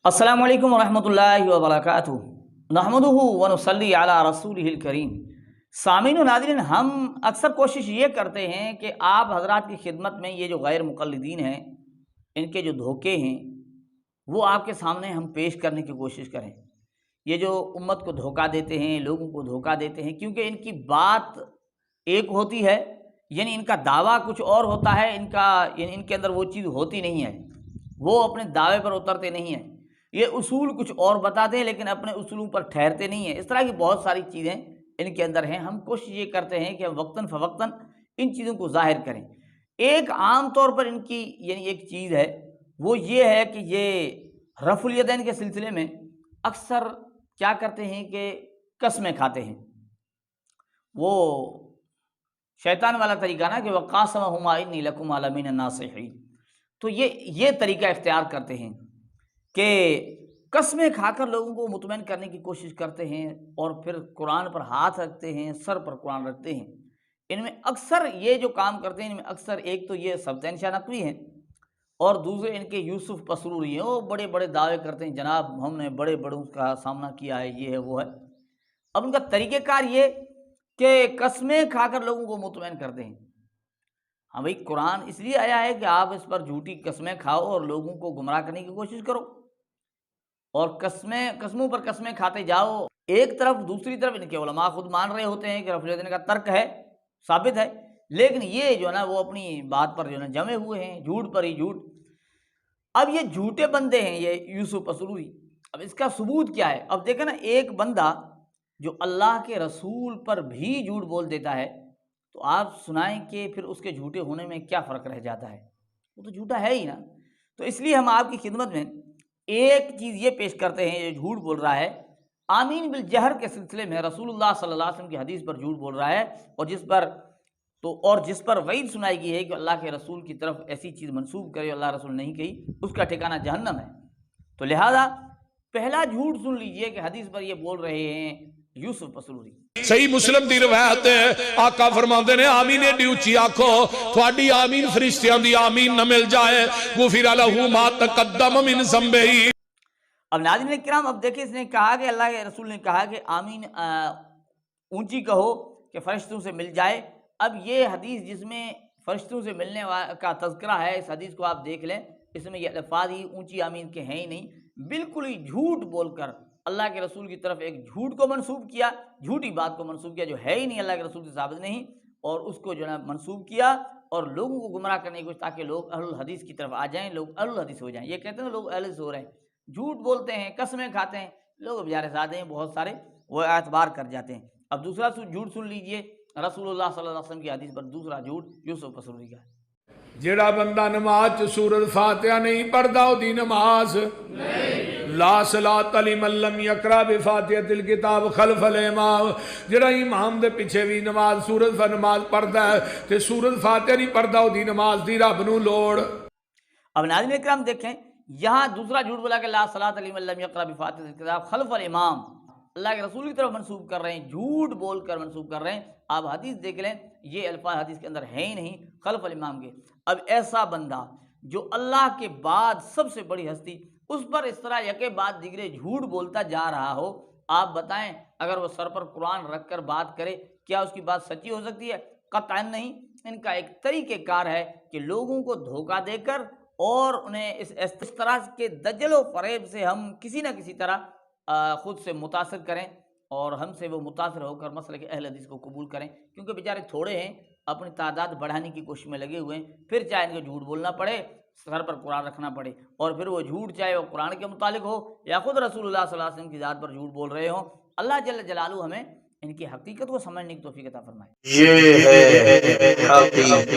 अस्सलामु अलैकुम वरहमतुल्लाहि वबरकातुहू नहमदुहु व नुसल्ली अला रसूलिहिल करीम। सामीन व नाज़रीन, हम अक्सर कोशिश ये करते हैं कि आप हज़रात की खिदमत में ये जो गैर मुक़ल्लिदीन हैं, इनके जो धोखे हैं वो आपके सामने हम पेश करने की कोशिश करें। ये जो उम्मत को धोखा देते हैं, लोगों को धोखा देते हैं, क्योंकि इनकी बात एक होती है, यानी इनका दावा कुछ और होता है, इनके अंदर वो चीज़ होती नहीं है, वो अपने दावे पर उतरते नहीं हैं। ये उसूल कुछ और बताते हैं लेकिन अपने उसूलों पर ठहरते नहीं हैं। इस तरह की बहुत सारी चीज़ें इनके अंदर हैं। हम कोशिश ये करते हैं कि हम वक्तन फ़वक्तन इन चीज़ों को ज़ाहिर करें। एक आम तौर पर इनकी यानी एक चीज़ है, वो ये है कि ये रफ़ुल यदैन के सिलसिले में अक्सर क्या करते हैं कि कसमें खाते हैं। वो शैतान वाला तरीका ना कि वक़ासमहुमा इन्नी लकुमा लमिन नासिहीन, तो ये तरीका इख्तियार करते हैं कि कसमें खाकर लोगों को मुतमईन करने की कोशिश करते हैं और फिर कुरान पर हाथ रखते हैं, सर पर कुरान रखते हैं। इनमें अक्सर ये जो काम करते हैं, इनमें अक्सर एक तो ये सब्तैन शाह नकवी हैं और दूसरे इनके यूसुफ पसरूरी हैं। वो बड़े बड़े दावे करते हैं, जनाब हमने बड़े बड़ों का सामना किया है, ये है वो है। अब उनका तरीक़ेकार ये कि कसमें खाकर लोगों को मुतमईन करते हैं। हाँ भाई, कुरान इसलिए आया है कि आप इस पर झूठी कसमें खाओ और लोगों को गुमराह करने की कोशिश करो, और कसमों पर कसमें खाते जाओ एक तरफ। दूसरी तरफ इनके उलमा खुद मान रहे होते हैं कि रफ़ुल यदैन का तर्क है, साबित है, लेकिन ये जो है ना वो अपनी बात पर जो है ना जमे हुए हैं, झूठ पर ही झूठ। अब ये झूठे बंदे हैं ये यूसुफ पसरूरी। अब इसका सबूत क्या है? अब देखें ना, एक बंदा जो अल्लाह के रसूल पर भी झूठ बोल देता है, तो आप सुनाएं कि फिर उसके झूठे होने में क्या फ़र्क रह जाता है? वो तो झूठा है ही ना। तो इसलिए हम आपकी खिदमत में एक चीज़ ये पेश करते हैं, ये झूठ बोल रहा है आमीन बिल जहर के सिलसिले में रसूलुल्लाह सल्लल्लाहु अलैहि वसल्लम की हदीस पर झूठ बोल रहा है, और जिस पर वईद सुनाई गई है कि अल्लाह के रसूल की तरफ ऐसी चीज़ मंसूब करे, अल्लाह रसूल नहीं कही, उसका ठिकाना जहन्नम है। तो लिहाजा पहला झूठ सुन लीजिए कि हदीस पर ये बोल रहे हैं यूसुफ पसरूरी। सही मुस्लिम दी रवायत है, आका फरमाते ने आमीन एडी उच्ची आखो थोड़ी आमीन फरिश्तियां दी आमीन न मिल जाए गुफिर लहू मा तकद्दम मिन ज़ंबिही। अब नाज़रीन किराम, अब देखिए, इसने कहा कि अल्लाह के रसूल ने कहा कि आमीन ऊंची कहो कि फरिश्तों से मिल जाए। अब ये हदीस जिसमें फरिश्तों से मिलने का तज़किरा है, इस हदीस को आप देख लें, इसमें ये अल्फाज ही ऊंची आमीन के हैं ही नहीं। बिल्कुल ही झूठ बोलकर अल्लाह के रसूल की तरफ एक झूठ को मंसूब किया, झूठी बात को मंसूब किया जो है ही नहीं, अल्लाह के रसूल से साबित नहीं, और उसको जो है मंसूब किया और लोगों को गुमराह करने की कोशिश, ताकि लोग अहलुल हदीस की तरफ आ जाएं, लोग अहलुल हदीस हो जाएं। ये कहते हैं लोग अहल हदीस हो रहे हैं, झूठ बोलते हैं, कसमें खाते हैं, लोग बेचारे सादे हैं बहुत सारे, वो एतबार कर जाते हैं। अब दूसरा झूठ सुन लीजिए रसूलुल्लाह सल्लल्लाहु अलैहि वसल्लम की हदीस पर, दूसरा झूठ यूसुफ पसरूरी का। जेड़ा बंदा नमाज च सूरत फातिहा नहीं पढ़दा ओदी नमाज नहीं। ला सलात लिमन लम यक़रा बिफातिहतिल किताब खल्फल इमाम। जेड़ा इमाम दे पीछे भी नमाज सूरत नमाज पढ़दा है ते सूरत फातिहा नहीं पढ़दा ओदी नमाज दी रब नूं लोड़। अब नाज़रीन इकराम देखें, यहाँ दूसरा झूठ बोला कि ला सलात लिमन लम यक़रा बिफातिहतिल किताब खल्फल इमाम, अल्लाह के रसूल की तरफ मंसूब कर रहे हैं, झूठ बोलकर मंसूब कर रहे हैं। आप हदीस देख लें, ये अल्फाज हदीस के अंदर है ही नहीं खल्फल इमाम के। अब ऐसा बंदा जो अल्लाह के बाद सबसे बड़ी हस्ती, उस पर इस तरह यके बाद दिगरे झूठ बोलता जा रहा हो, आप बताएं अगर वो सर पर कुरान रख कर बात करे, क्या उसकी बात सच्ची हो सकती है? कतई नहीं। इनका एक तरीक़ेकार है कि लोगों को धोखा देकर और उन्हें इस तरह के दज्जल व फ़रेब से हम किसी न किसी तरह ख़ुद से मुतासिर करें और हमसे वो मुतासिर होकर मसले के अहल हदीस को कबूल करें, क्योंकि बेचारे थोड़े हैं, अपनी तादाद बढ़ाने की कोशिश में लगे हुए हैं। फिर चाहे इनको झूठ बोलना पड़े, सर पर कुरान रखना पड़े, और फिर वो झूठ चाहे वो कुरान के मुतालिक हो या खुद रसूलुल्लाह सल्लल्लाहु अलैहि वसल्लम की ज़ात पर झूठ बोल रहे हो। अल्लाह जल्ल जलालू हमें इनकी हकीकत को समझने की तौफीक अता फरमाए। ये है हकीकत।